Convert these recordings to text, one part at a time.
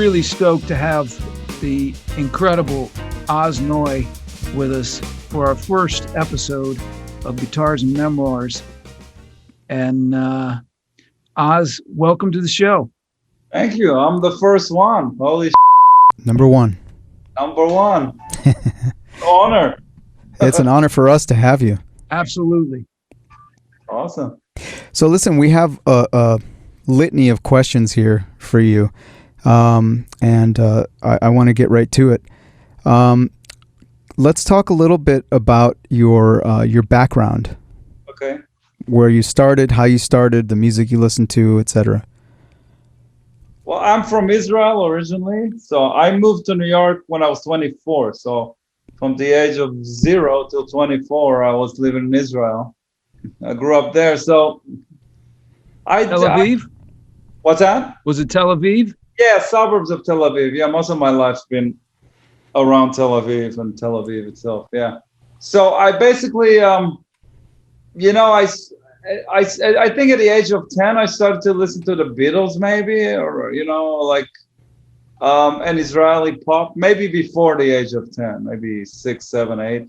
really stoked to have the incredible Oz Noy with us for our first episode of Guitars and Memoirs. And Oz, welcome to the show. Thank you. I'm the first one. Holy Number one. Number one. Honor. It's an honor for us to have you. Absolutely. Awesome. So listen, we have a litany of questions here for you. And I want to get right to it. Let's talk a little bit about your background. Okay. Where you started, how you started, the music you listened to, etc. Well, I'm from Israel originally. So I moved to New York when I was 24. So from the age of 0 till 24, I was living in Israel. I grew up there. So Tel Aviv? What's that? Was it Tel Aviv? Yeah, suburbs of Tel Aviv. Yeah, most of my life's been around Tel Aviv and Tel Aviv itself. Yeah. So I basically, I think at the age of 10, I started to listen to the Beatles, maybe, or an Israeli pop, maybe before the age of 10, maybe 6, 7, 8.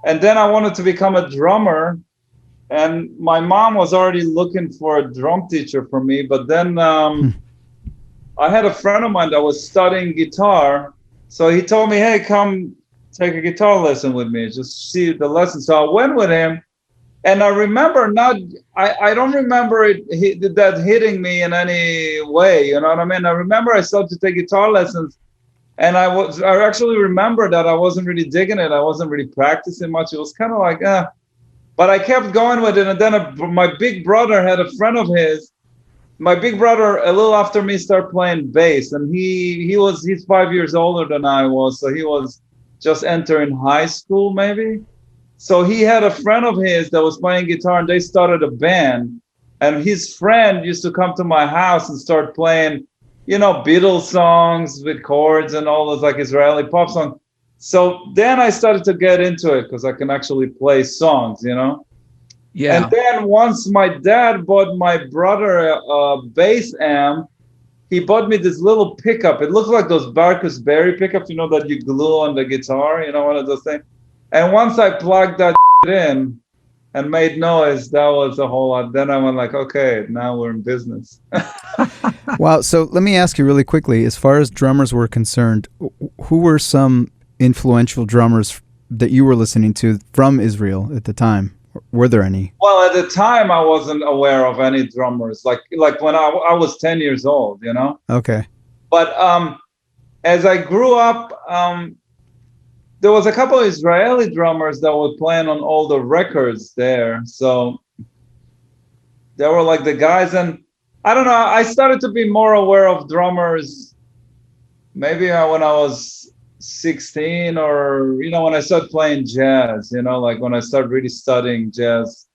And then I wanted to become a drummer. And my mom was already looking for a drum teacher for me. But then I had a friend of mine that was studying guitar. So he told me, hey, come take a guitar lesson with me. Just see the lesson. So I went with him. And I remember I don't remember that hitting me in any way. You know what I mean? I remember I started to take guitar lessons. And I actually remember that I wasn't really digging it. I wasn't really practicing much. It was kind of like, But I kept going with it, and then my big brother had a friend of his. My big brother, a little after me, started playing bass, and he's 5 years older than I was, so he was just entering high school, maybe. So he had a friend of his that was playing guitar, and they started a band. And his friend used to come to my house and start playing, Beatles songs with chords and all those like Israeli pop songs. So then I started to get into it because I can actually play songs, Yeah. And then once my dad bought my brother a bass amp, he bought me this little pickup. It looked like those Barkus Berry pickups, that you glue on the guitar, one of those things. And once I plugged that in and made noise, that was a whole lot. Then I went like, okay, now we're in business. Wow. So let me ask you really quickly, as far as drummers were concerned, who were some influential drummers that you were listening to from Israel at the time? Were there any? Well, at the time, I wasn't aware of any drummers. Like when I was 10 years old, Okay. But as I grew up, there was a couple of Israeli drummers that were playing on all the records there. So they were like the guys. And I don't know, I started to be more aware of drummers maybe when I was 16 or when I started playing jazz, like when I started really studying jazz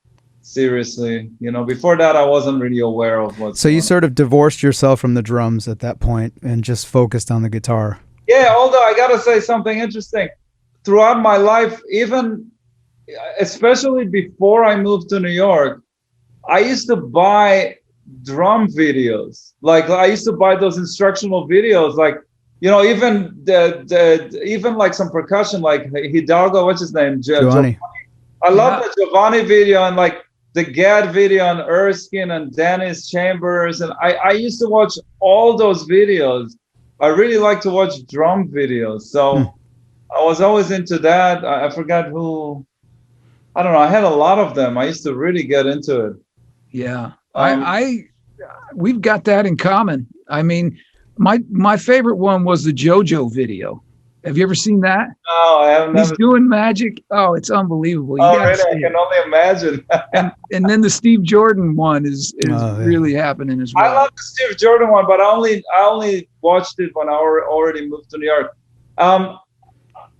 seriously. Before that I wasn't really aware of what. So you sort of divorced yourself from the drums at that point and just focused on the guitar. Yeah, although I gotta say something interesting. Throughout my life, even especially before I moved to New York, I used to buy drum videos. Like I used to buy those instructional videos, like even even like some percussion, like Hidalgo, what's his name? Giovanni. I love the Giovanni video and like the Gad video on Erskine and Dennis Chambers. And I used to watch all those videos. I really like to watch drum videos. So I was always into that. I forgot who, I don't know. I had a lot of them. I used to really get into it. Yeah. We've got that in common. I mean, my favorite one was the JoJo video. Have you ever seen that? No, I haven't. He's doing magic. Oh, it's unbelievable. Oh, really? I can only imagine. and then the Steve Jordan one is really happening as well. I love the Steve Jordan one, but I only watched it when I already moved to New York.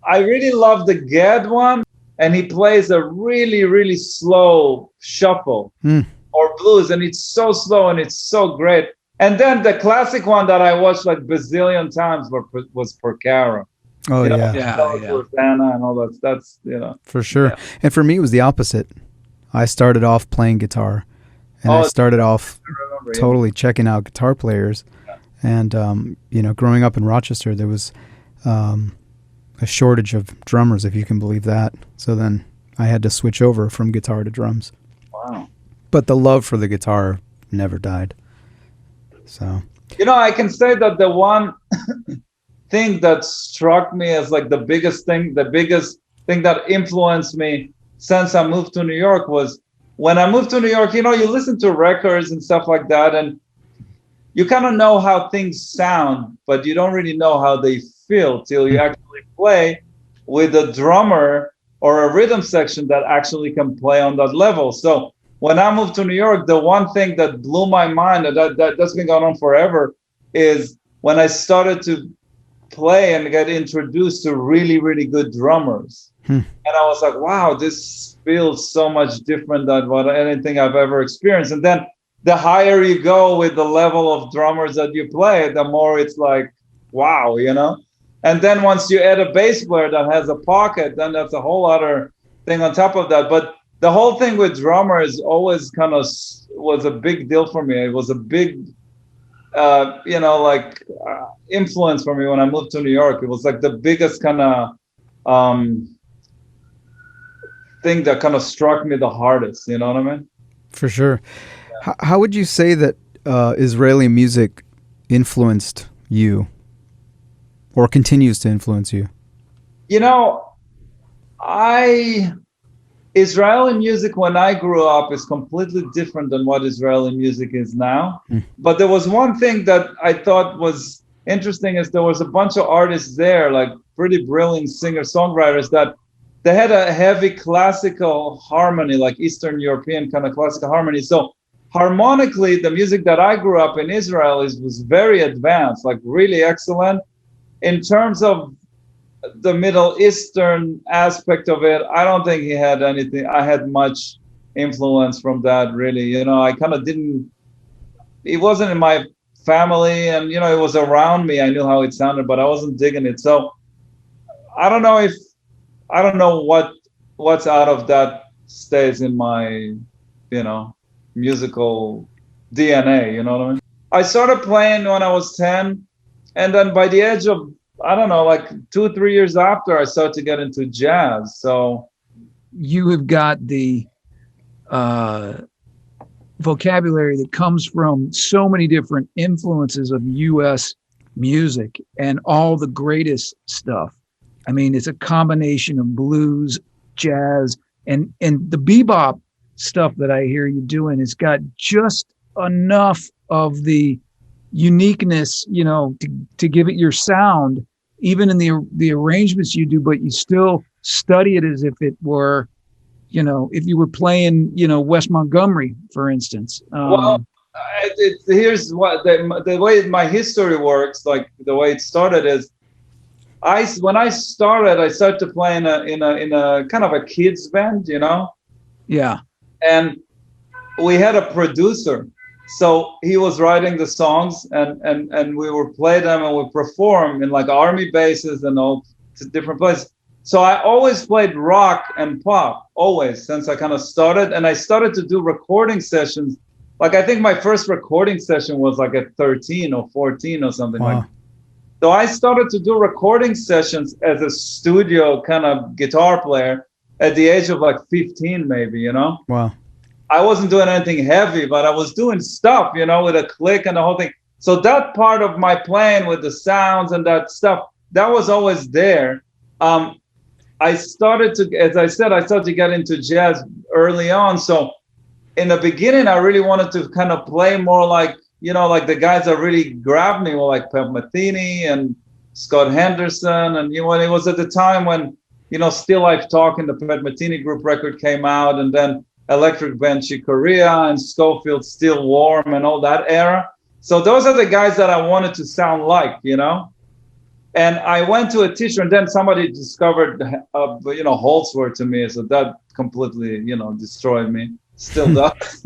I really love the Gad one, and he plays a really, really slow shuffle or blues, and it's so slow and it's so great. And then the classic one that I watched like bazillion times was Porcaro. Oh, yeah. Anna and all that. That's, For sure. Yeah. And for me, it was the opposite. I started off playing guitar, and I started off totally checking out guitar players. And, growing up in Rochester, there was a shortage of drummers, if you can believe that. So then I had to switch over from guitar to drums. Wow. But the love for the guitar never died. So, I can say that the one thing that struck me as like the biggest thing that influenced me since I moved to New York was when I moved to New York, you listen to records and stuff like that, and you kind of know how things sound, but you don't really know how they feel till you actually play with a drummer or a rhythm section that actually can play on that level. So when I moved to New York, the one thing that blew my mind, and that's been going on forever, is when I started to play and get introduced to really, really good drummers. And I was like, wow, this feels so much different than anything I've ever experienced. And then the higher you go with the level of drummers that you play, the more it's like, wow, And then once you add a bass player that has a pocket, then that's a whole other thing on top of that. But the whole thing with drummers always kind of was a big deal for me. It was a big, influence for me when I moved to New York. It was like the biggest kind of thing that kind of struck me the hardest. You know what I mean? For sure. How would you say that Israeli music influenced you or continues to influence you? Israeli music when I grew up is completely different than what Israeli music is now. But there was one thing that I thought was interesting is there was a bunch of artists there, like pretty brilliant singer-songwriters that they had a heavy classical harmony, like Eastern European kind of classical harmony. So harmonically, the music that I grew up in Israel was very advanced, like really excellent. In terms of the Middle Eastern aspect of it, I don't think I had much influence from that, really. I kind of it wasn't in my family, and, it was around me. I knew how it sounded, but I wasn't digging it. So I don't know what's out of that stays in my, musical DNA, you know what I mean? I started playing when I was 10, and then by the age of, I don't know, like 2-3 years after, I started to get into jazz. So you have got the vocabulary that comes from so many different influences of U.S. music and all the greatest stuff. I mean, it's a combination of blues, jazz, and the bebop stuff that I hear you doing has got just enough of the uniqueness, to give it your sound, even in the arrangements you do, but you still study it as if it were, if you were playing, West Montgomery, for instance. Here's what the way my history works, like the way it started is, when I started to play in a kind of a kids band, Yeah. And we had a producer, so he was writing the songs, and we would play them and we perform in like army bases and all different places. So I always played rock and pop, always, since I kind of started. And I started to do recording sessions. Like I think my first recording session was like at 13 or 14 or something like that. So I started to do recording sessions as a studio kind of guitar player at the age of like 15, maybe, Wow. I wasn't doing anything heavy, but I was doing stuff, with a click and the whole thing. So that part of my playing with the sounds and that stuff, that was always there. I started to get into jazz early on. So in the beginning, I really wanted to kind of play more like, like the guys that really grabbed me were like Pat Metheny and Scott Henderson. And, when it was at the time when, Still Life Talking, the Pat Metheny group record came out, and then Electric Banshee Korea and Schofield Still Warm and all that era. So those are the guys that I wanted to sound like, And I went to a teacher, and then somebody discovered, Holtzworth to me. So that completely, destroyed me. Still does.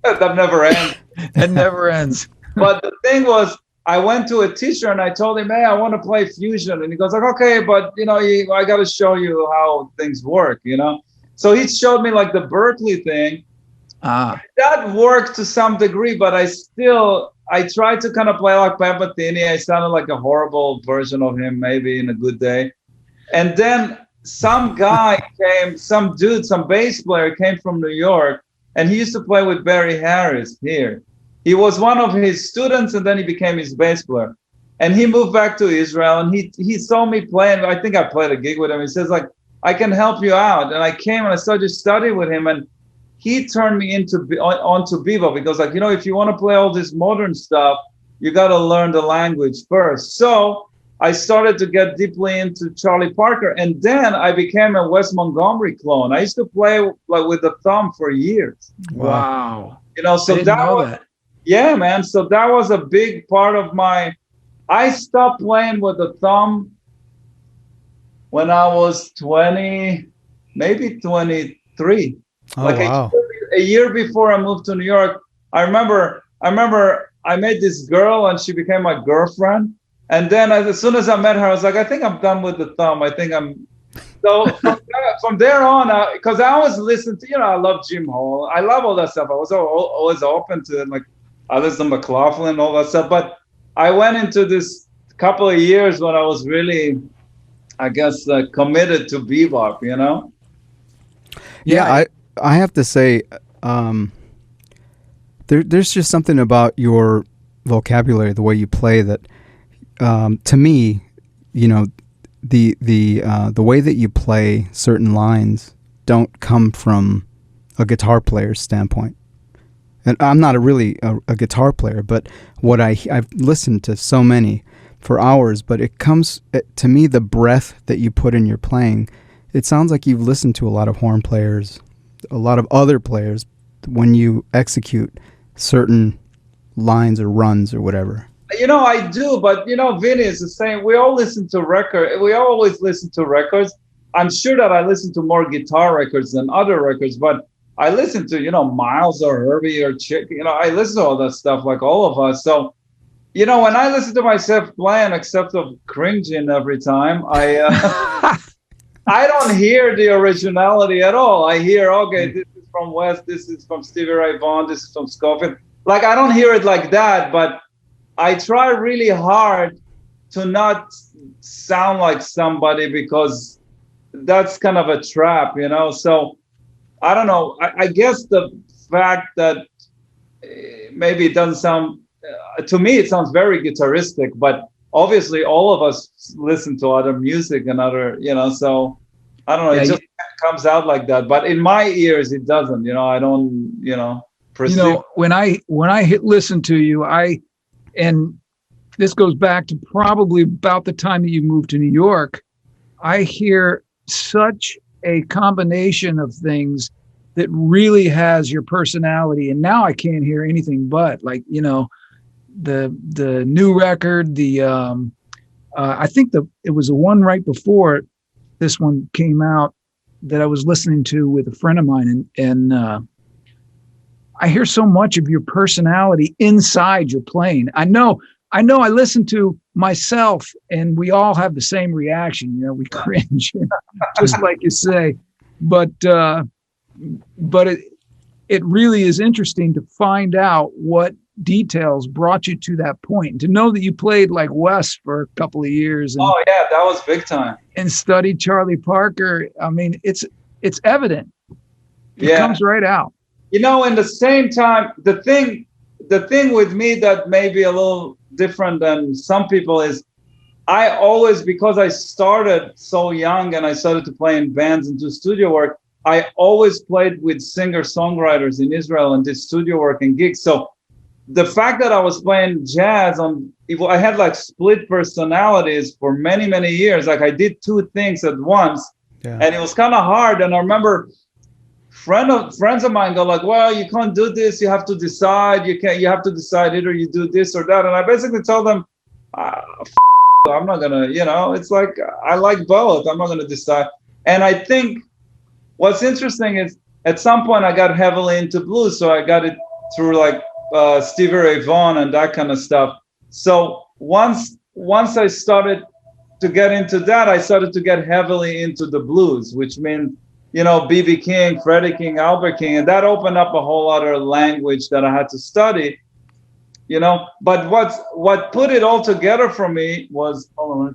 That never ends. It never ends. But the thing was, I went to a teacher and I told him, hey, I want to play fusion. And he goes like, okay, but, I got to show you how things work, So he showed me like the Berkeley thing. Ah, That worked to some degree, but I tried to kind of play like Valentino. I sounded like a horrible version of him, maybe in a good day. And then some guy came, some dude, some bass player came from New York, and he used to play with Barry Harris here. He was one of his students, and then he became his bass player. And he moved back to Israel, and he saw me playing. I think I played a gig with him. He says, like, I can help you out. And I came and I started studying with him, and he turned me onto bebop because, like, if you want to play all this modern stuff, you got to learn the language first. So I started to get deeply into Charlie Parker, and then I became a Wes Montgomery clone. I used to play like with the thumb for years. wow. So I didn't know that. yeah, man. So that was a big part of I stopped playing with the thumb when I was 20, maybe 23. Oh, Like wow. a year before I moved to New York, I remember I met this girl and she became my girlfriend. And then as soon as I met her, I was like, I think I'm done with the thumb. I think I'm. So from there on, because I always listened to, I love Jim Hall. I love all that stuff. I was always open to it. Like I listened to McLaughlin, all that stuff. But I went into this couple of years when I was really, I guess, committed to bebop, Yeah, I have to say, there's just something about your vocabulary, the way you play that, to me, the way that you play certain lines don't come from a guitar player's standpoint. And I'm not a guitar player, but I've listened to so many for hours, but it comes to me, the breath that you put in your playing. It sounds like you've listened to a lot of horn players, a lot of other players when you execute certain lines or runs or whatever. I do, but Vinny is the same. We all listen to records. We always listen to records. I'm sure that I listen to more guitar records than other records, but I listen to, Miles or Herbie or Chick. I listen to all that stuff like all of us. So, when I listen to myself playing, except of cringing every time, I don't hear the originality at all. I hear, okay, this is from Wes, this is from Stevie Ray Vaughan, this is from Scofield. Like, I don't hear it like that, but I try really hard to not sound like somebody because that's kind of a trap, So I don't know. I guess the fact that maybe it doesn't sound, to me, it sounds very guitaristic, but obviously all of us listen to other music and other, so I don't know. It just comes out like that. But in my ears, it doesn't, I don't, perceive. When I listen to you, and this goes back to probably about the time that you moved to New York, I hear such a combination of things that really has your personality. And now I can't hear anything but, like, the new record, I think it was the one right before this one came out that I was listening to with a friend of mine, and I hear so much of your personality inside your playing. I know I listen to myself and we all have the same reaction, we cringe, just like you say, but it really is interesting to find out what details brought you to that point, and to know that you played like Wes for a couple of years. And, oh yeah, that was big time. And studied Charlie Parker. I mean, it's evident. It comes right out. In the same time, the thing with me that may be a little different than some people is I always, because I started so young and I started to play in bands and do studio work, I always played with singer-songwriters in Israel and did studio work and gigs. So the fact that I was playing jazz I had like split personalities for many, many years. Like I did two things at once, and it was kind of hard. And I remember friends of mine go like, well, you can't do this. You have to decide. You have to decide either you do this or that. And I basically told them, I'm not gonna, it's like I like both. I'm not gonna decide. And I think what's interesting is at some point I got heavily into blues, so I got it through like Stevie Ray Vaughan and that kind of stuff. So once I started to get into that, I started to get heavily into the blues, which means you know, B.B. King, Freddie King, Albert King, and that opened up a whole other language that I had to study, you know. But what put it all together for me was, hold on,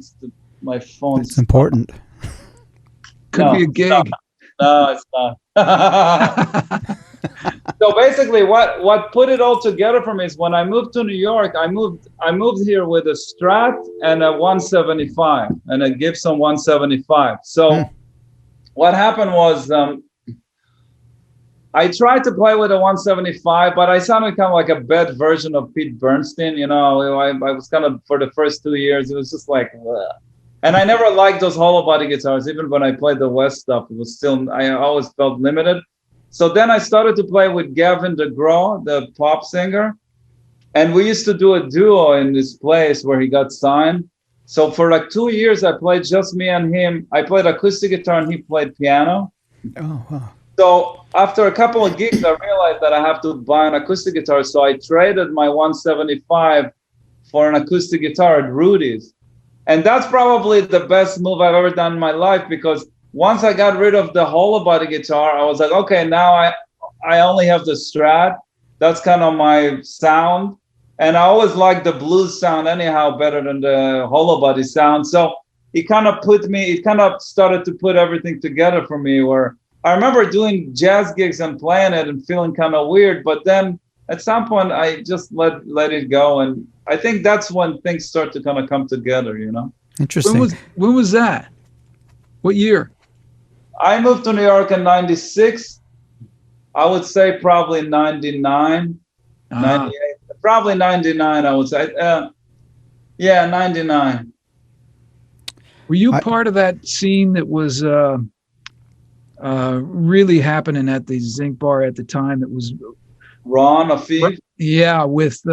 my phone. It's important. Could be a gig. No, it's not. So basically, what put it all together for me is when I moved to New York. I moved here with a Strat and a 175 and a Gibson 175. So what happened was I tried to play with a 175, but I sounded kind of like a bad version of Pete Bernstein. You know, I was kind of, for the first 2 years, it was just like, ugh. And I never liked those hollow body guitars. Even when I played the West stuff, it was still, I always felt limited. So then I started to play with Gavin DeGraw, the pop singer. And we used to do a duo in this place where he got signed. So for like 2 years, I played just me and him. I played acoustic guitar and he played piano. Oh, wow. So after a couple of gigs, I realized that I have to buy an acoustic guitar. So I traded my 175 for an acoustic guitar at Rudy's. And that's probably the best move I've ever done in my life, because once I got rid of the hollow body guitar, I was like, okay, now I only have the Strat. That's kind of my sound. And I always liked the blues sound anyhow better than the hollow body sound. So it kind of started to put everything together for me, where I remember doing jazz gigs and playing it and feeling kind of weird. But then at some point I just let it go. And I think that's when things start to kind of come together, you know? Interesting. When was that? What year? I moved to New York in 96. I would say probably 99, 98, probably 99, I would say. Yeah, 99. Were you part of that scene that was really happening at the Zinc Bar at the time? That was Ron, Afif? Yeah, with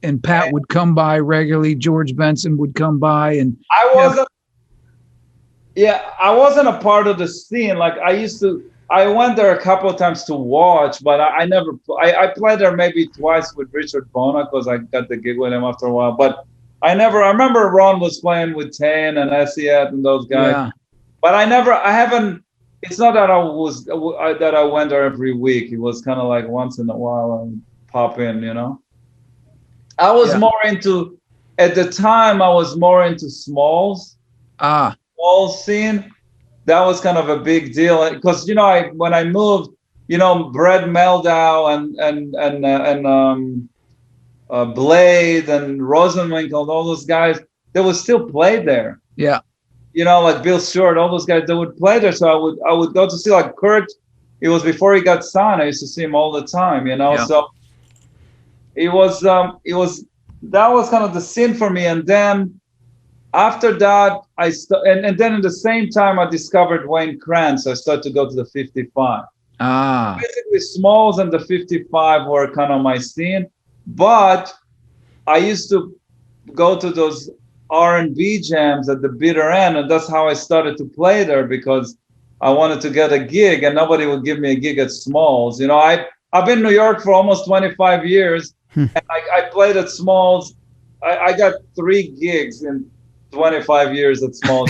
and Pat would come by regularly. George Benson would come by, and I wasn't a part of the scene. Like I went there a couple of times to watch, but I never. I played there maybe twice with Richard Bona because I got the gig with him after a while. But I remember Ron was playing with Tane and Esiat and those guys. Yeah. But I haven't. It's not that I went there every week. It was kind of like once in a while and pop in, you know. I was more into, at the time, I was more into Smalls. Small scene. That was kind of a big deal because, you know, when I moved, you know, Brett Meldau and Blade and Rosenwinkel, all those guys, they would still play there. Yeah. You know, like Bill Stewart, all those guys, they would play there. So I would go to see, like Kurt. It was before he got signed. I used to see him all the time, you know. Yeah. So that was kind of the scene for me. And then after that, and then at the same time, I discovered Wayne Krantz. I started to go to the 55. Basically, Smalls and the 55 were kind of my scene. But I used to go to those R&B jams at the bitter end, and that's how I started to play there, because I wanted to get a gig, and nobody would give me a gig at Smalls. You know, I've been in New York for almost 25 years, and I played at Smalls. I got 3 gigs in 25 years at Smalls.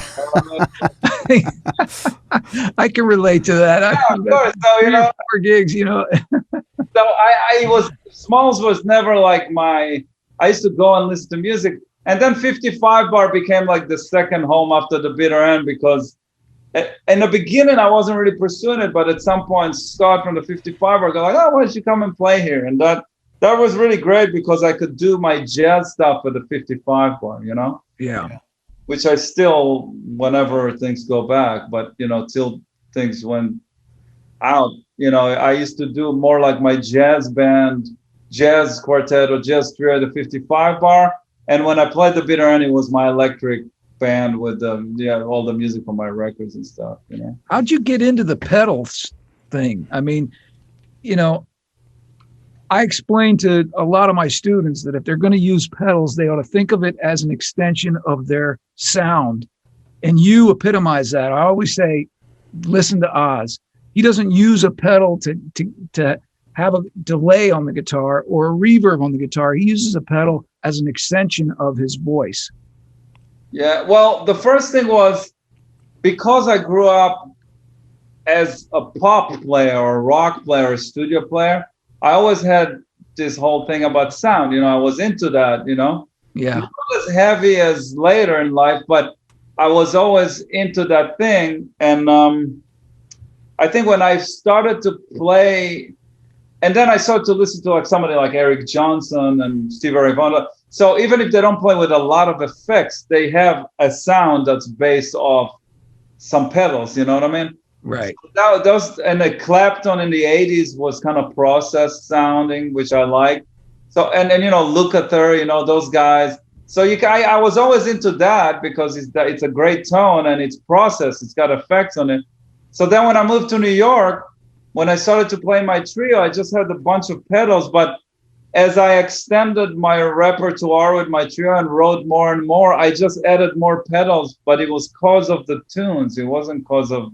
I can relate to that. Yeah, of course. So, you know, 4 gigs, you know. So Smalls was never like I used to go and listen to music. And then 55 Bar became like the second home after the bitter end, because in the beginning I wasn't really pursuing it, but at some point Scott from the 55 Bar go like, oh, why don't you come and play here? And that was really great because I could do my jazz stuff at the 55 Bar, you know? Yeah. Which I still, whenever things go back, but, you know, till things went out, you know, I used to do more like my jazz band, jazz quartet or jazz trio at the 55 Bar. And when I played the bitter end, it was my electric band with all the music from my records and stuff, you know. How'd you get into the pedals thing? I mean, you know, I explain to a lot of my students that if they're going to use pedals, they ought to think of it as an extension of their sound. And you epitomize that. I always say, listen to Oz. He doesn't use a pedal to have a delay on the guitar or a reverb on the guitar. He uses a pedal as an extension of his voice. Yeah, well, the first thing was, because I grew up as a pop player or rock player or studio player, I always had this whole thing about sound. I was into that, Yeah. not as heavy as later in life, but I was always into that thing. And I think when I started to play, and then I started to listen to like somebody like Eric Johnson and Stevie Ray Vaughan. So even if they don't play with a lot of effects, they have a sound that's based off some pedals. You know what I mean? Right. So those, and the Clapton in the 80s was kind of processed sounding, which I like. So and Lukather, those guys. So I was always into that because it's a great tone and it's processed. It's got effects on it. So then when I moved to New York, when I started to play my trio, I just had a bunch of pedals. But as I extended my repertoire with my trio and wrote more and more, I just added more pedals. But it was cause of the tunes. It wasn't cause of,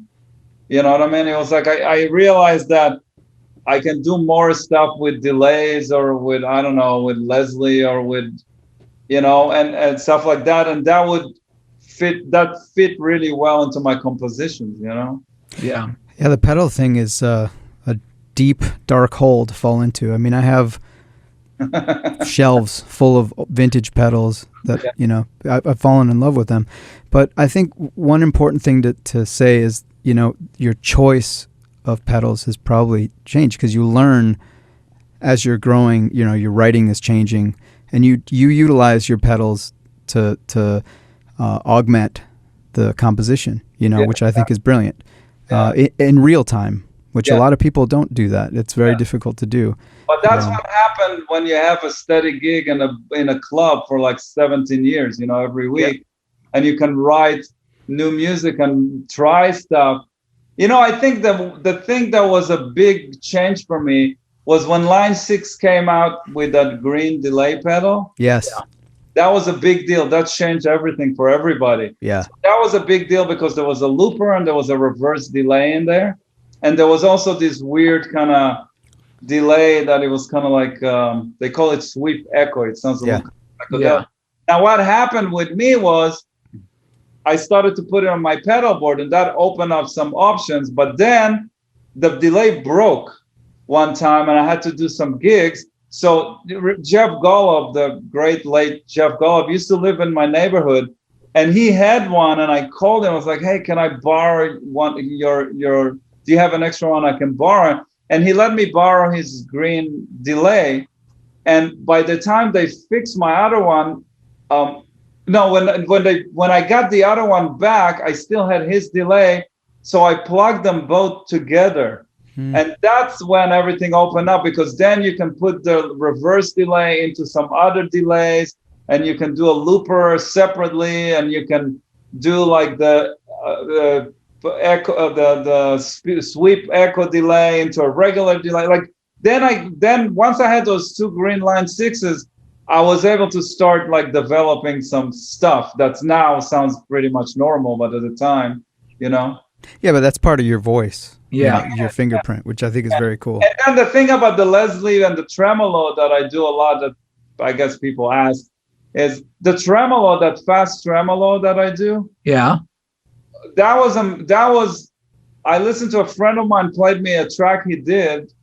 you know what I mean? It was like I realized that I can do more stuff with delays or with, I don't know, with Leslie or with, and stuff like that. And that would fit really well into my compositions, Yeah. Yeah, the pedal thing is a deep, dark hole to fall into. I mean, I have shelves full of vintage pedals that, I've fallen in love with them. But I think one important thing to say is, your choice of pedals has probably changed because you learn as you're growing, your writing is changing, and you utilize your pedals to augment the composition, which I think is brilliant. In real time, which a lot of people don't do that. It's very difficult to do. But that's what happened when you have a steady gig in a club for like 17 years, every week, and you can write new music and try stuff. I think the thing that was a big change for me was when Line 6 came out with that green delay pedal. Yes. That was a big deal. That changed everything for everybody. Yeah. So that was a big deal because there was a looper and there was a reverse delay in there. And there was also this weird kind of delay that it was kind of like, they call it sweep echo. It sounds like that. Now, what happened with me was I started to put it on my pedal board and that opened up some options. But then the delay broke one time and I had to do some gigs. So Jeff Golub, the great late Jeff Golub, used to live in my neighborhood, and he had one. And I called him. I was like, "Hey, can I borrow one? Do you have an extra one I can borrow?" And he let me borrow his green delay. And by the time they fixed my other one, when I got the other one back, I still had his delay. So I plugged them both together. And that's when everything opened up, because then you can put the reverse delay into some other delays, and you can do a looper separately, and you can do like the echo, the sweep echo delay into a regular delay. Like then once I had those two green Line 6s, I was able to start like developing some stuff that's now sounds pretty much normal, but at the time, Yeah, but that's part of your voice. Yeah. Your fingerprint, which I think is very cool. And then the thing about the Leslie and the tremolo that I do a lot, that I guess people ask, is the tremolo, that fast tremolo that I do. Yeah. That was I listened to a friend of mine played me a track he did,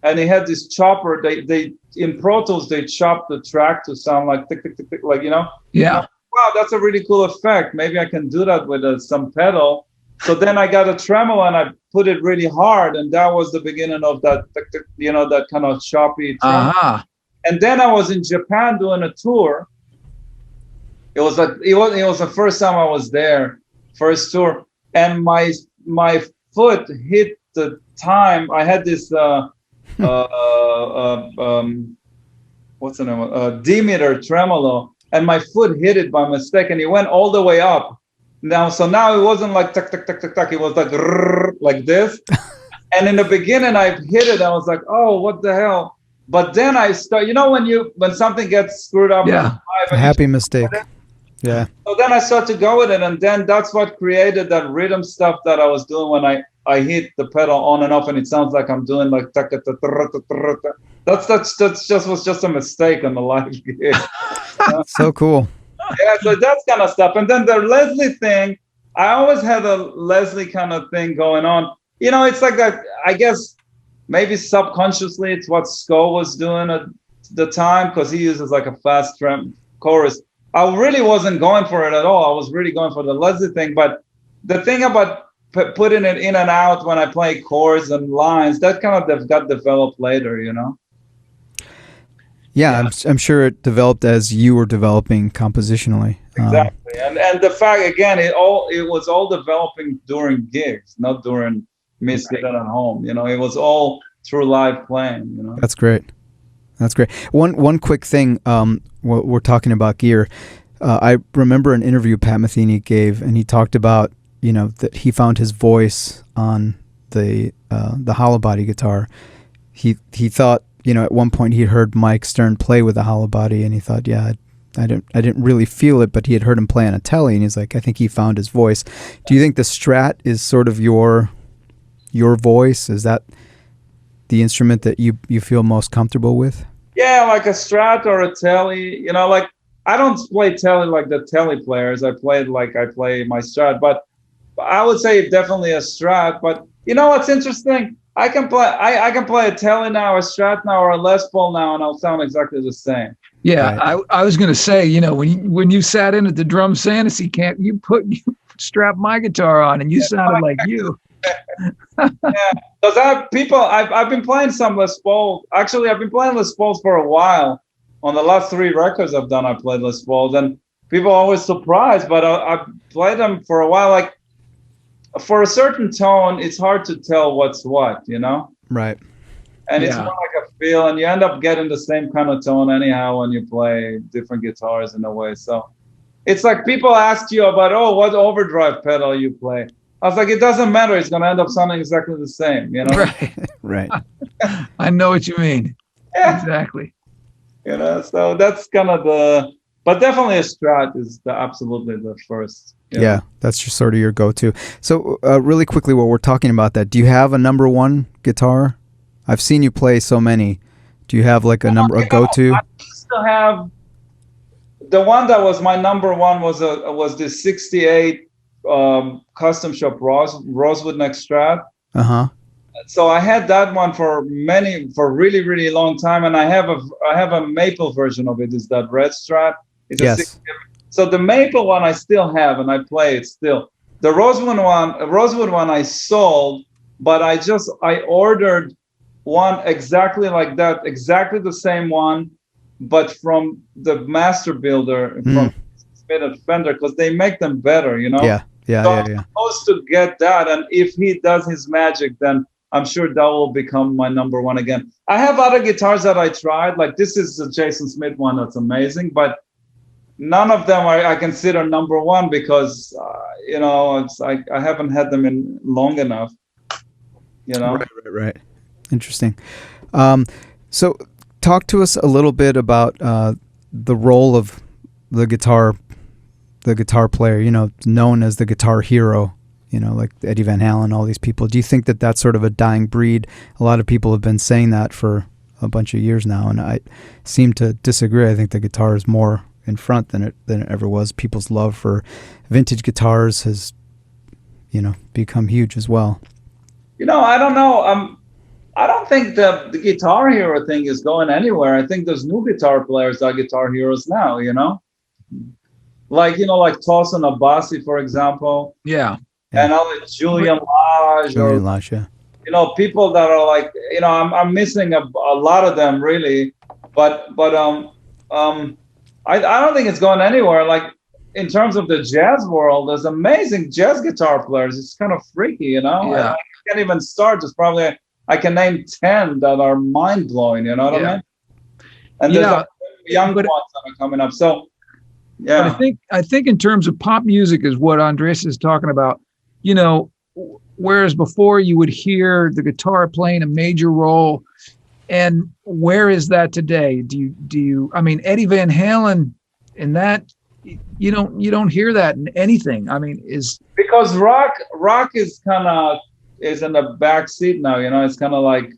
and he had this chopper. They in Pro Tools they chopped the track to sound like tick tick tick tick, like Yeah. Wow, that's a really cool effect. Maybe I can do that with some pedal. So then I got a tremolo and I put it really hard, and that was the beginning of that, that kind of choppy tremolo. Uh-huh. And then I was in Japan doing a tour. It was the first time I was there, first tour, and my foot hit the time. I had this what's the name? Demeter tremolo, and my foot hit it by mistake, and it went all the way up. Now it wasn't like tuck tuck tuck tuck tuck. It was like this. And in the beginning, I hit it. I was like, "Oh, what the hell!" But then I start. When something gets screwed up. Yeah. A happy mistake. Yeah. So then I started to go with it, and then that's what created that rhythm stuff that I was doing when I hit the pedal on and off, and it sounds like I'm doing like was just a mistake on the live gig. So cool. Yeah, so that's kind of stuff. And then the Leslie thing, I always had a Leslie kind of thing going on. it's like that. I guess maybe subconsciously it's what Sko was doing at the time, because he uses like a fast chorus. I really wasn't going for it at all. I was really going for the Leslie thing. But the thing about putting it in and out when I play chords and lines, that kind of got developed later, Yeah, I'm sure it developed as you were developing compositionally. Exactly, and the fact again, it was all developing during gigs, not during me sitting at home. It was all through live playing. That's great. That's great. One quick thing. We're talking about gear. I remember an interview Pat Metheny gave, and he talked about that he found his voice on the hollow body guitar. He thought at one point he heard Mike Stern play with a hollow body, and he thought, I didn't really feel it, but he had heard him play on a Telly, and he's like, I think he found his voice. Do you think the Strat is sort of your voice? Is that the instrument that you feel most comfortable with? Yeah, like a Strat or a Telly. Like I don't play Telly like the Telly players. I play my Strat, but I would say definitely a Strat. But what's interesting? I can play a Telly now, a Strat now, or a Les Paul now, and I'll sound exactly the same. Yeah, right. I was going to say, when you sat in at the Drum Fantasy camp, you strapped my guitar on, and you sounded like you. Yeah, because I've been playing some Les Pauls. Actually, I've been playing Les Pauls for a while. On the last 3 records I've done, I played Les Pauls, and people are always surprised. But I played them for a while. Like for a certain tone, it's hard to tell what's what, Right. And it's more like a feel, and you end up getting the same kind of tone anyhow when you play different guitars in a way. So it's like people ask you about, what overdrive pedal you play. I was like, it doesn't matter. It's going to end up sounding exactly the same, Right. I know what you mean. Yeah. Exactly. So that's kind of but definitely a Strat is absolutely the first. Yeah, that's sort of your go-to. So really quickly, while we're talking about that, do you have a number one guitar? I've seen you play so many. Do you have like a go-to? I used to have the one that was my number one was the '68 custom shop Rosewood neck Strat. So I had that one for really, really long time, and I have a maple version of it. Is that red Strat? It's so the maple one I still have, and I play it still. The Rosewood one I sold, but I ordered one exactly like that, exactly the same one, but from the master builder from Smith and Fender, because they make them better, Yeah. I'm supposed to get that, and if he does his magic, then I'm sure that will become my number one again. I have other guitars that I tried, like this is a Jason Smith one that's amazing, but none of them I consider number one because it's like I haven't had them in long enough. Right. Interesting. So talk to us a little bit about the role of the guitar player, known as the guitar hero, like Eddie Van Halen, all these people. Do you think that that's sort of a dying breed? A lot of people have been saying that for a bunch of years now, and I seem to disagree. I think the guitar is more in front than it ever was. People's love for vintage guitars has, become huge as well. I don't know. I don't think the guitar hero thing is going anywhere. I think there's new guitar players that are guitar heroes now, like Tosin Abasi, for example. Yeah. And Julian Lage. Yeah. People that are like, I'm missing a lot of them really, but I don't think it's going anywhere. Like in terms of the jazz world, there's amazing jazz guitar players. It's kind of freaky, Yeah. I can't even start. There's probably I can name 10 that are mind blowing. You know what I mean? And there's young ones that are coming up. So yeah, but I think in terms of pop music is what Andrés is talking about. Whereas before you would hear the guitar playing a major role, and where is that today? Do you? I mean, Eddie Van Halen, in that you don't hear that in anything. I mean, is because rock is kind of in the back seat now. It's kind of like,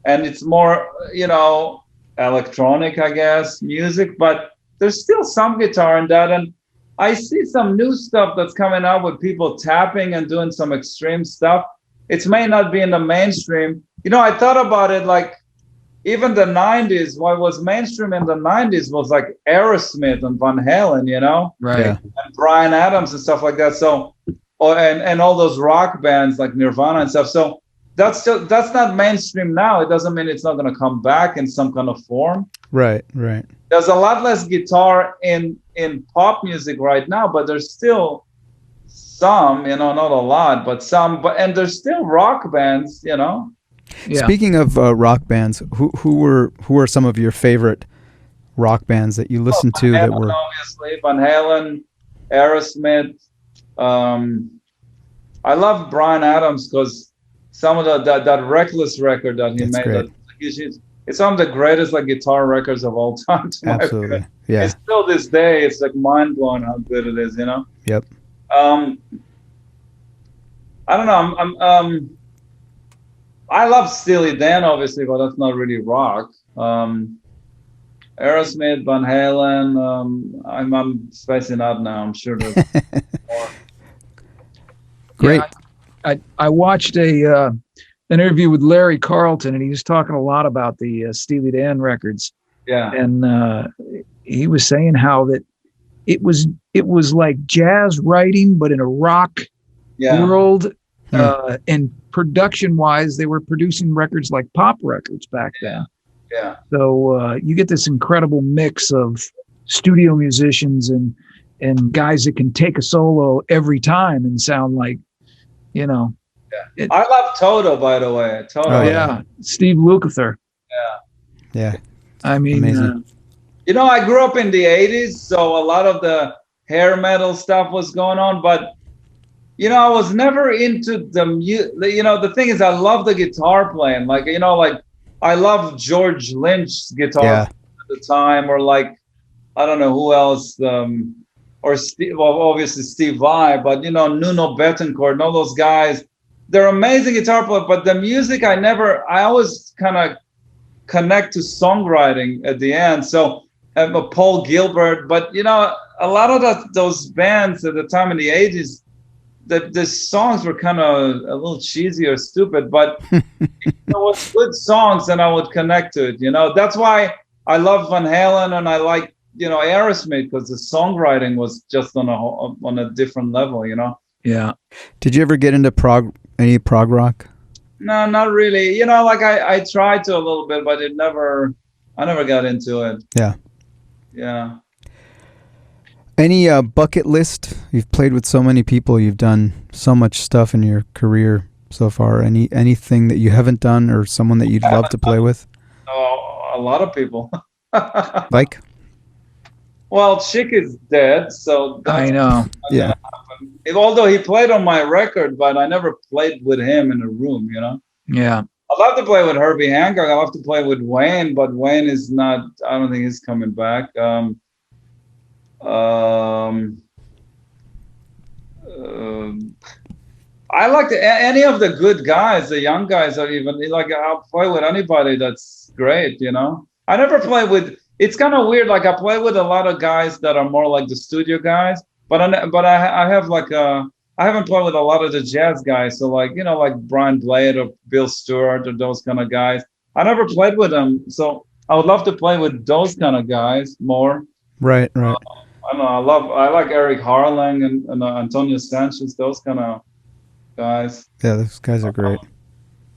and it's more electronic, I guess, music, but there's still some guitar in that. And I see some new stuff that's coming out with people tapping and doing some extreme stuff. it may not be in the mainstream. You know, I thought about it like even the 90s, what was mainstream in the 90s was like Aerosmith and Van Halen, you know? Right. Yeah. And Bryan Adams and stuff like that. So, and all those rock bands like Nirvana and stuff. So that's not mainstream now. It doesn't mean it's not going to come back in some kind of form. Right, right. There's a lot less guitar in pop music right now, but there's still some, you know, not a lot, but some. And there's still rock bands, you know. Yeah. Speaking of rock bands, who were some of your favorite rock bands that you listened to Van that Halen, were obviously Van Halen, Aerosmith. I love Bryan Adams because some of that Reckless record that he That's made, great. it's some of the greatest like guitar records of all time. To my absolutely opinion. yeah. It's still this day, it's like mind blowing how good it is, you know. Yep. I don't know. I love Steely Dan, obviously, but that's not really rock. Aerosmith, Van Halen. I'm spacing out now. I'm sure there's more. Great. Yeah, I watched an interview with Larry Carlton, and he was talking a lot about the Steely Dan records. Yeah. And he was saying how that it was like jazz writing, but in a rock world. And production wise, they were producing records like pop records back then. Yeah. So you get this incredible mix of studio musicians and guys that can take a solo every time and sound like, you know. Yeah. I love Toto, by the way. Toto. Oh, yeah. Steve Lukather. Yeah. I mean, you know, I grew up in the 80s, so a lot of the hair metal stuff was going on, but you know, I was never into the music. You know, the thing is, I love the guitar playing. Like, you know, like I love George Lynch's guitar at the time, or like, I don't know who else, or Steve, well, obviously Steve Vai, but you know, Nuno Bettencourt and all those guys. They're amazing guitar players, but the music, I always kind of connect to songwriting at the end. So Paul Gilbert, but you know, a lot of those bands at the time in the 80s, the songs were kind of a little cheesy or stupid, but it was good songs and I would connect to it, you know. That's why I love Van Halen and I like, you know, Aerosmith, because the songwriting was just on a different level, you know. Yeah. Did you ever get into any prog rock? No, not really. You know, like I tried to a little bit, but I never got into it. Yeah. Yeah. Any bucket list? You've played with so many people. You've done so much stuff in your career so far. Anything that you haven't done, or someone that you'd love to play with? Oh, a lot of people. Like? Well, Chick is dead, so I know. Yeah. Although he played on my record, but I never played with him in a room, you know. Yeah. I love to play with Herbie Hancock. I love to play with Wayne, but Wayne is not. I don't think he's coming back. I like any of the good guys, the young guys, or even like I'll play with anybody that's great, you know. I never play with. It's kind of weird. Like I play with a lot of guys that are more like the studio guys, but I have like I haven't played with a lot of the jazz guys. So like, you know, like Brian Blade or Bill Stewart or those kind of guys. I never played with them, so I would love to play with those kind of guys more. Right. I don't know. I like Eric Harlang and Antonio Sanchez, those kind of guys. Yeah, those guys are great.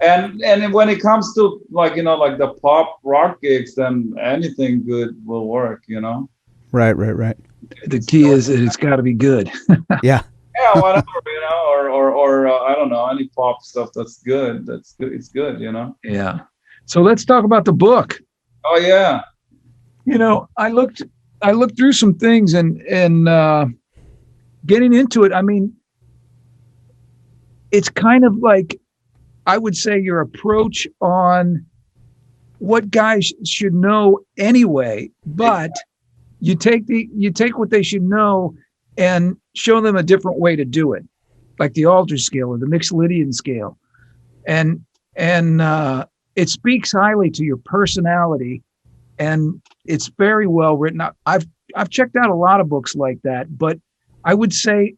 And when it comes to like, you know, like the pop rock gigs, then anything good will work, you know. Right. The key is that it's got to be good. Yeah. Yeah, whatever, you know, or I don't know, any pop stuff that's good. That's good. It's good, you know. Yeah. So let's talk about the book. Oh yeah. You know, I looked through some things and getting into it. I mean, it's kind of like, I would say, your approach on what guys should know anyway, but you take what they should know and show them a different way to do it, like the Aldrich scale or the Mixolydian scale, and it speaks highly to your personality, and it's very well written. I've checked out a lot of books like that, but I would say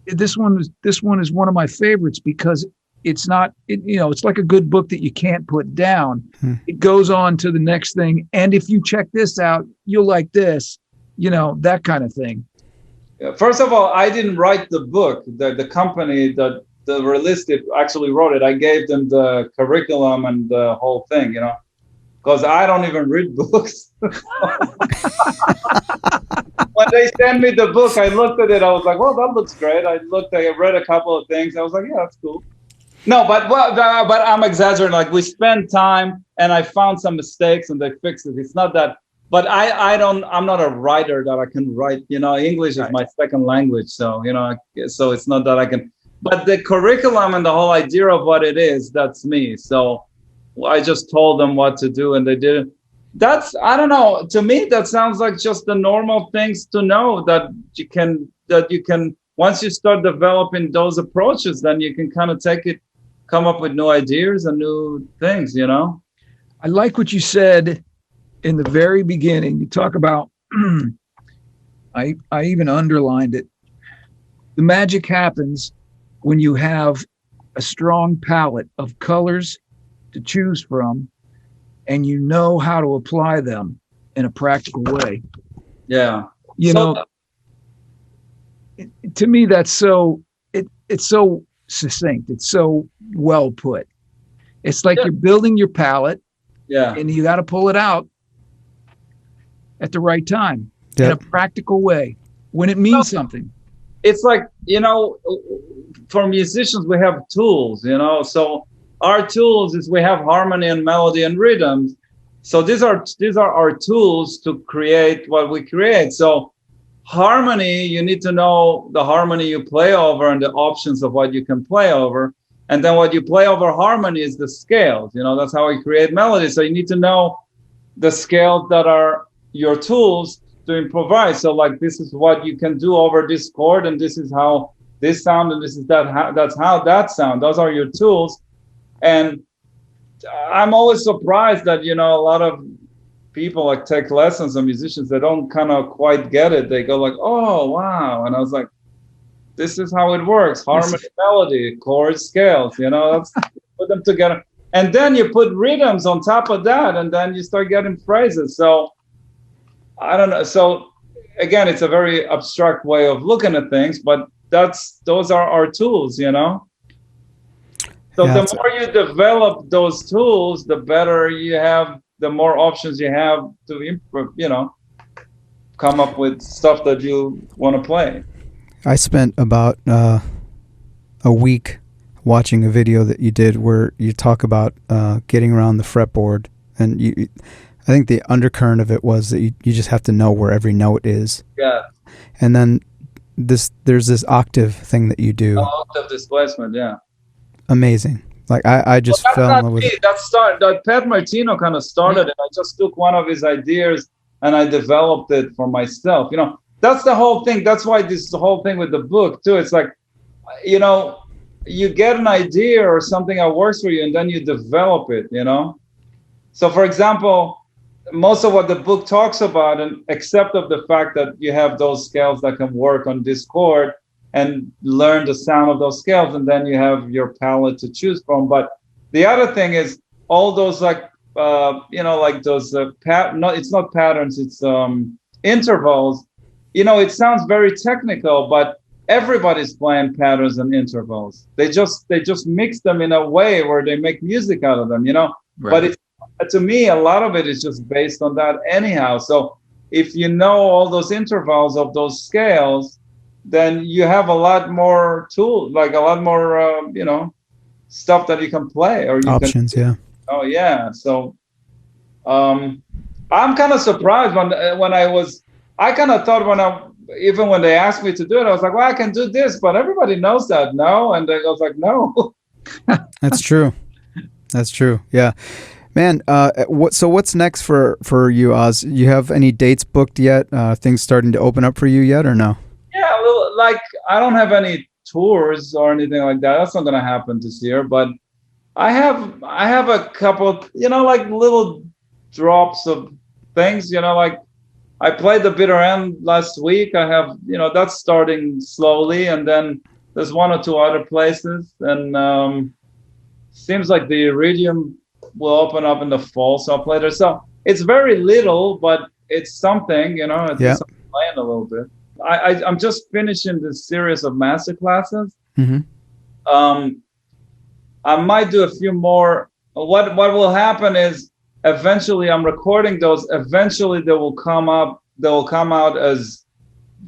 this one is one of my favorites because it's not, it's like a good book that you can't put down. It goes on to the next thing. And if you check this out, you'll like this, that kind of thing. First of all, I didn't write the book. The company that released it actually wrote it. I gave them the curriculum and the whole thing, because I don't even read books. When they sent me the book, I looked at it. I was like, well, that looks great. I read a couple of things. I was like, yeah, that's cool. No, but I'm exaggerating. Like, we spent time and I found some mistakes and they fixed it. It's not that. But I'm not a writer that I can write, English is my second language. So, so it's not that I can, but the curriculum and the whole idea of what it is, that's me. So I just told them what to do and they did it. I don't know, to me, that sounds like just the normal things to know that you can, once you start developing those approaches, then you can kind of come up with new ideas and new things, I like what you said in the very beginning. You talk about, I even underlined it. The magic happens when you have a strong palette of colors to choose from, and you know how to apply them in a practical way. Yeah. To me, that's it's so succinct. It's so well put. It's like you're building your palette, and you got to pull it out at the right time in a practical way when it means something. It's like, for musicians, we have tools, so our tools is we have harmony and melody and rhythms. So these are our tools to create what we create. So harmony, you need to know the harmony you play over and the options of what you can play over. And then what you play over harmony is the scales. That's how we create melody. So you need to know the scales that are your tools to improvise. So like, this is what you can do over this chord, and this is how this sound, and this is that's how that sound. Those are your tools. And I'm always surprised that, a lot of people like take lessons and musicians, they don't kind of quite get it. They go like, oh, wow. And I was like, this is how it works. Harmony, melody, chord, scales, that's put them together. And then you put rhythms on top of that, and then you start getting phrases. So I don't know. So again, it's a very abstract way of looking at things, but those are our tools, So the more you develop those tools, the better you have, the more options you have to improve, come up with stuff that you want to play. I spent about a week watching a video that you did where you talk about getting around the fretboard, and I think the undercurrent of it was that you just have to know where every note is. Yeah. And then there's this octave thing that you do. Octave displacement, yeah. Amazing. Like I just fell in love with it. That Pat Martino kind of started it. I just took one of his ideas and I developed it for myself. That's the whole thing. That's why this is the whole thing with the book too. It's like, you get an idea or something that works for you, and then you develop it, So for example, most of what the book talks about, and except of the fact that you have those scales that can work on this chord, and learn the sound of those scales, and then you have your palette to choose from. But the other thing is all those like those it's not patterns, it's intervals. It sounds very technical, but everybody's playing patterns and intervals. They just mix them in a way where they make music out of them, Right. But to me, a lot of it is just based on that anyhow. So if you know all those intervals of those scales, then you have a lot more tools, like a lot more, stuff that you can play. Or options, yeah. Oh, yeah. So I'm kind of surprised when I kind of thought even when they asked me to do it, I was like, well, I can do this, but everybody knows that, no? And I was like, no. That's true. That's true. Yeah. Man, what's next for you, Oz? You have any dates booked yet? Things starting to open up for you yet, or no? Yeah, like I don't have any tours or anything like that. That's not going to happen this year. But I have a couple, like little drops of things. Like I played the bitter end last week. I have, that's starting slowly, and then there's one or two other places, and seems like the Iridium will open up in the fall, so I'll play there. So it's very little, but it's something, you know. It's Yeah. just playing a little bit. I'm just finishing this series of master classes. Mm-hmm. I might do a few more. What will happen is eventually I'm recording those. Eventually they will come up. They will come out as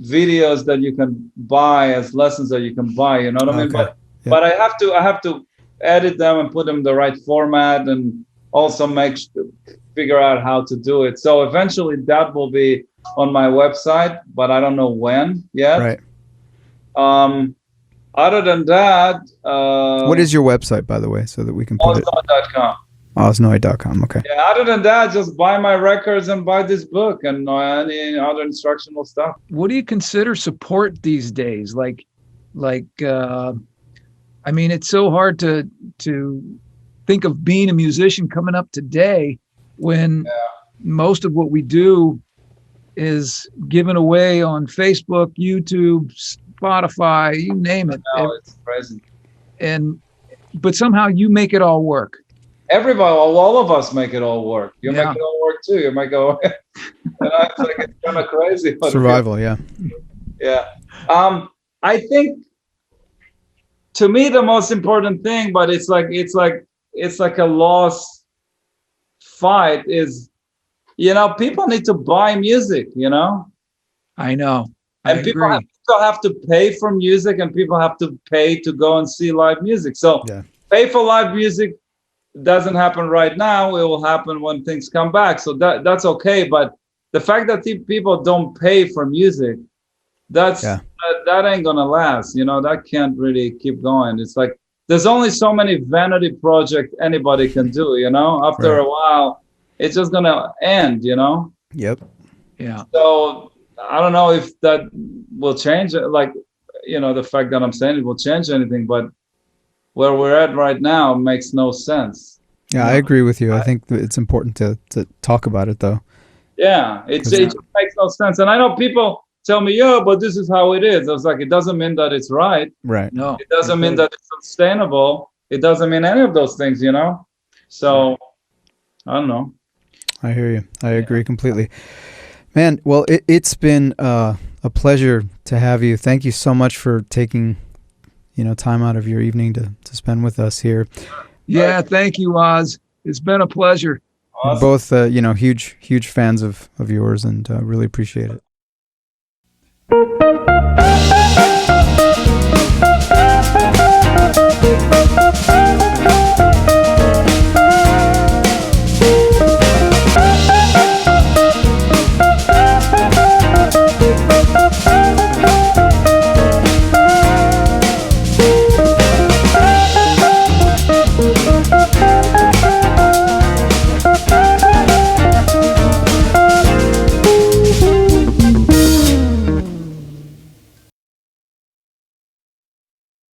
videos that you can buy, as lessons that you can buy. You know what I mean? Okay. But I have to edit them and put them in the right format, and also figure out how to do it. So eventually that will be on my website, but I don't know when yet. Right. Other than that, What is your website, by the way, so that we can put it? Oznoy.com. Oznoy.com. Okay. Yeah. Other than that, just buy my records and buy this book and any other instructional stuff. What do you consider support these days? I mean, it's so hard to think of being a musician coming up today when most of what we do is given away on Facebook, YouTube, Spotify, you name it. No, it's crazy. But somehow you make it all work. Everybody, all of us make it all work. You Yeah. make it all work too. You make it all work. And I think it's kind of crazy. Survival, yeah. Yeah. I think to me the most important thing, but it's like a lost fight is, you know, people need to buy music, you know? I know. And people have to pay for music, and people have to pay to go and see live music. So pay for live music doesn't happen right now. It will happen when things come back. So that's okay. But the fact that people don't pay for music, that ain't gonna last. You know, that can't really keep going. It's like there's only so many vanity projects anybody can do. You know, after a while, it's just gonna end. You know. Yep. Yeah. So I don't know if that will change. Like, you know, the fact that I'm saying it will change anything, but where we're at right now makes no sense. Yeah, I agree with you. I think it's important to talk about it, though. Yeah, it just makes no sense. And I know people tell me, yeah, but this is how it is. I was like, it doesn't mean that it's right. Right. No. It doesn't mean that it's sustainable. It doesn't mean any of those things, you know? So, I don't know. I hear you. I agree completely. Man, well, it's been a pleasure to have you. Thank you so much for taking, time out of your evening to spend with us here. Yeah, thank you, Oz. It's been a pleasure. Awesome. We're both, huge fans of yours, and really appreciate it.